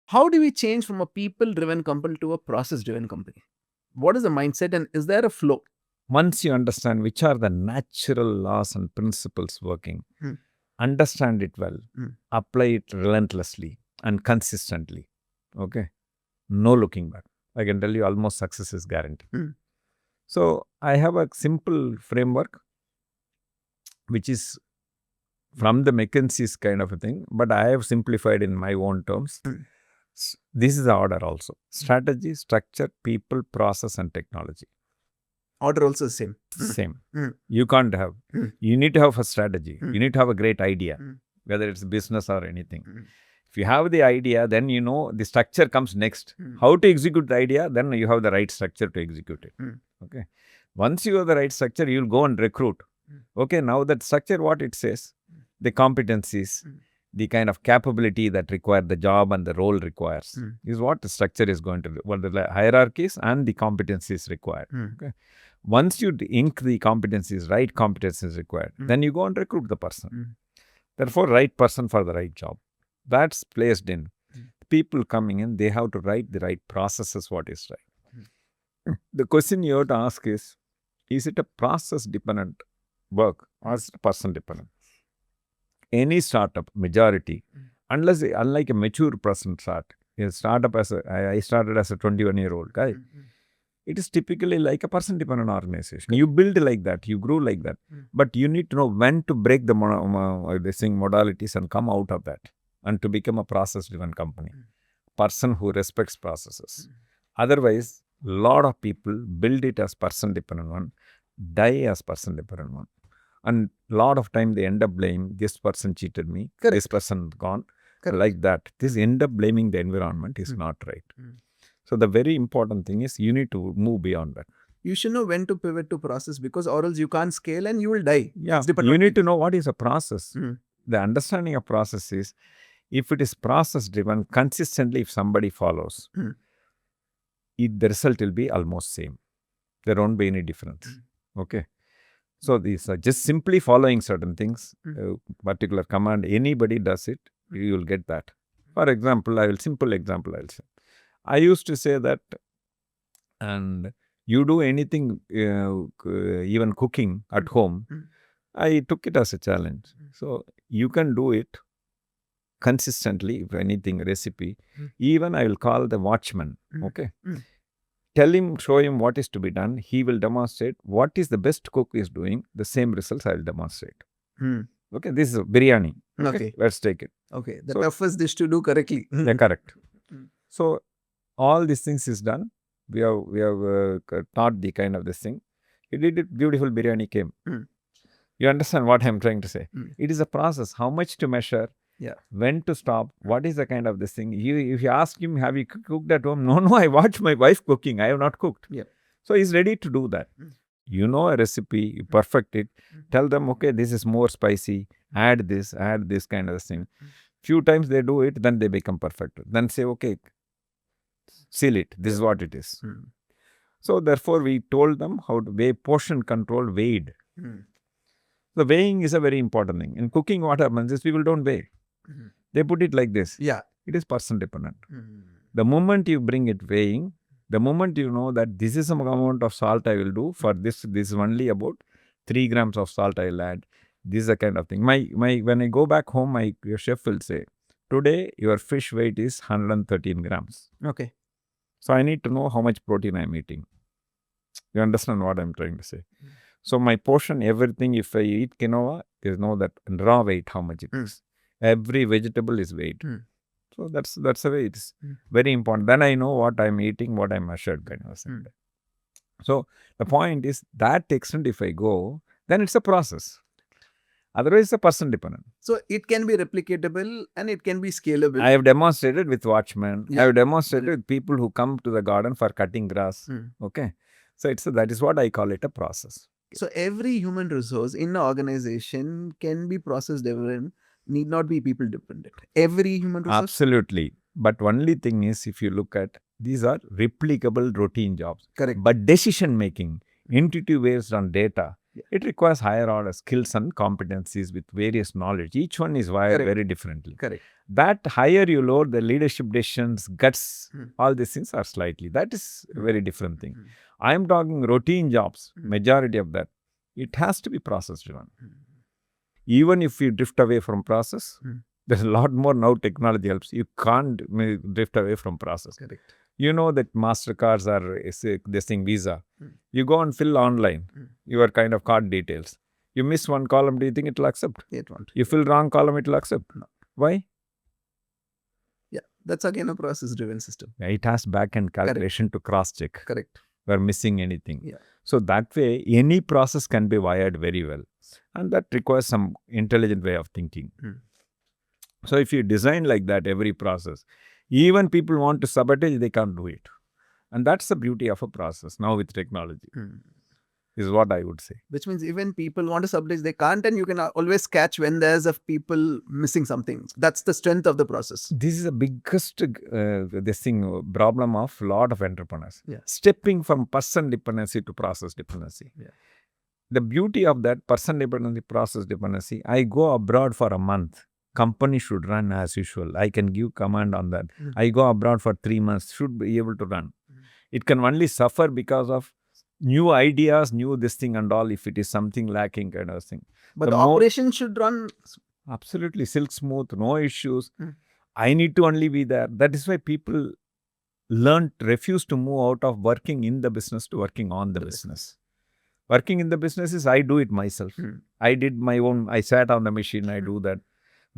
How do we change from a people-driven company to a process-driven company? What is the mindset, and is there a flow? Once you understand which are the natural laws and principles working, understand it well, apply it relentlessly and consistently. Okay? No looking back. I can tell you almost success is guaranteed. So I have a simple framework which is from the McKinsey's kind of a thing, but I have simplified in my own terms. This is the order also. Strategy, structure, people, process and technology. Order also the same. Same. You can't have. You need to have a strategy. You need to have a great idea, whether it's business or anything. If you have the idea, then you know the structure comes next. How to execute the idea, then you have the right structure to execute it. Okay. Once you have the right structure, you'll go and recruit. Okay. Now that structure, what it says, the competencies, the kind of capability that require the job and the role requires is what the structure is going to do. What the hierarchies and the competencies required. Okay. Once you ink the competencies, right competencies required, then you go and recruit the person. Therefore, right person for the right job. That's placed in. People coming in, they have to write the right processes, what is right. The question you have to ask is it a process-dependent work or is it person-dependent? Any startup, majority, unlike a mature person I started as a 21-year-old guy. It is typically like a person-dependent organization. You build like that, you grow like that. But you need to know when to break the modalities and come out of that and to become a process-driven company. Person who respects processes. Otherwise, a lot of people build it as person-dependent one, die as person-dependent one. And a lot of time they end up blaming, this person cheated me, this person gone, like that. This end up blaming the environment is not right. So the very important thing is you need to move beyond that. You should know when to pivot to process because or else you can't scale and you will die. Yeah, you need to know what is a process. The understanding of process is, if it is process driven, consistently if somebody follows, the result will be almost same. There won't be any difference. Okay. So these are just simply following certain things, particular command, anybody does it, you will get that. For example, simple example I'll say. I used to say that, and you do anything, even cooking at home, I took it as a challenge. So you can do it consistently, if anything, recipe. Even I will call the watchman, okay? Tell him, show him what is to be done. He will demonstrate what is the best cook is doing. The same results I will demonstrate. Okay, this is biryani. Okay, let's take it. Okay, the toughest dish to do correctly. Yeah, correct. So all these things is done. We have taught the kind of this thing. He did it. Beautiful biryani came. You understand what I'm trying to say? It is a process. How much to measure? Yeah. When to stop? What is the kind of this thing? If you ask him, have you cooked at home? No, I watch my wife cooking. I have not cooked. Yeah. So he's ready to do that. You know a recipe, you perfect it. Tell them, okay, this is more spicy. Add this kind of thing. Few times they do it, then they become perfect. Then say, okay, seal it. This is what it is. So therefore, we told them how to weigh, portion control, weighed. The weighing is a very important thing. In cooking, what happens is people don't weigh. They put it like this. Yeah. It is person dependent. The moment you bring it weighing, the moment you know that this is some amount of salt I will do for this is only about 3 grams of salt I will add. This is a kind of thing. When I go back home, your chef will say, today your fish weight is 113 grams. Okay. So I need to know how much protein I am eating. You understand what I am trying to say? So my portion, everything, if I eat quinoa, you know that raw weight, how much it is. Every vegetable is weighed. So that's the way it's very important. Then I know what I'm eating, what I measured kind of thing. So the point is that extent if I go, then it's a process. Otherwise, it's a person dependent. So it can be replicatable and it can be scalable. I have demonstrated with watchmen. Yeah. I have demonstrated with people who come to the garden for cutting grass. Okay. So that is what I call it a process. So every human resource in an organization can be process driven, need not be people dependent. Every human resource? Absolutely. But only thing is, if you look at, these are replicable routine jobs. Correct. But decision making, intuitive based on data, It requires higher order skills and competencies with various knowledge. Each one is wired Correct. very differently. Correct. That higher you load, the leadership decisions, guts, all these things are slightly. That is a very different thing. I am talking routine jobs, majority of that. It has to be process driven. Even if you drift away from process, there's a lot more now technology helps. You can't drift away from process. Correct. You know that MasterCards are this thing, Visa. You go and fill online your kind of card details. You miss one column, do you think it will accept? It won't. You fill wrong column, it will accept. No. Why? Yeah, that's again a process-driven system. It has back-end calculation to cross-check. Correct. We're missing anything. Yeah. So that way, any process can be wired very well. And that requires some intelligent way of thinking. So if you design like that, every process, even people want to sabotage, they can't do it. And that's the beauty of a process now with technology, is what I would say. Which means even people want to sabotage, they can't, and you can always catch when there's a people missing something. That's the strength of the process. This is the biggest problem of a lot of entrepreneurs. Yeah. Stepping from person dependency to process dependency. Yeah. The beauty of that person dependency, process dependency, I go abroad for a month. Company should run as usual. I can give command on that. I go abroad for 3 months, should be able to run. It can only suffer because of new ideas, new this thing and all, if it is something lacking kind of thing. But the operation should run absolutely silk smooth, no issues. I need to only be there. That is why people refuse to move out of working in the business to working on the business. Working in the business is I do it myself. I did my own, I sat on the machine, I do that.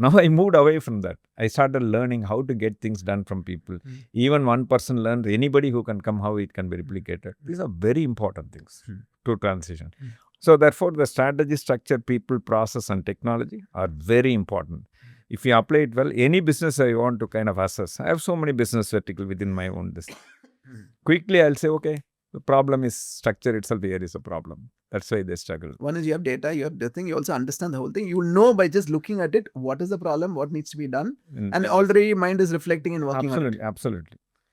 Now I moved away from that. I started learning how to get things done from people. Even one person learned, anybody who can come, how it can be replicated. These are very important things to transition. So therefore, the strategy, structure, people, process and technology are very important. If you apply it well, any business I want to kind of assess. I have so many business verticals within my own business. Quickly, I'll say, okay, the problem is structure itself. Here is a problem. That's why they struggle. One is you have data, you have the thing, you also understand the whole thing. You will know by just looking at it, what is the problem, what needs to be done. And already mind is reflecting and working on it. Absolutely.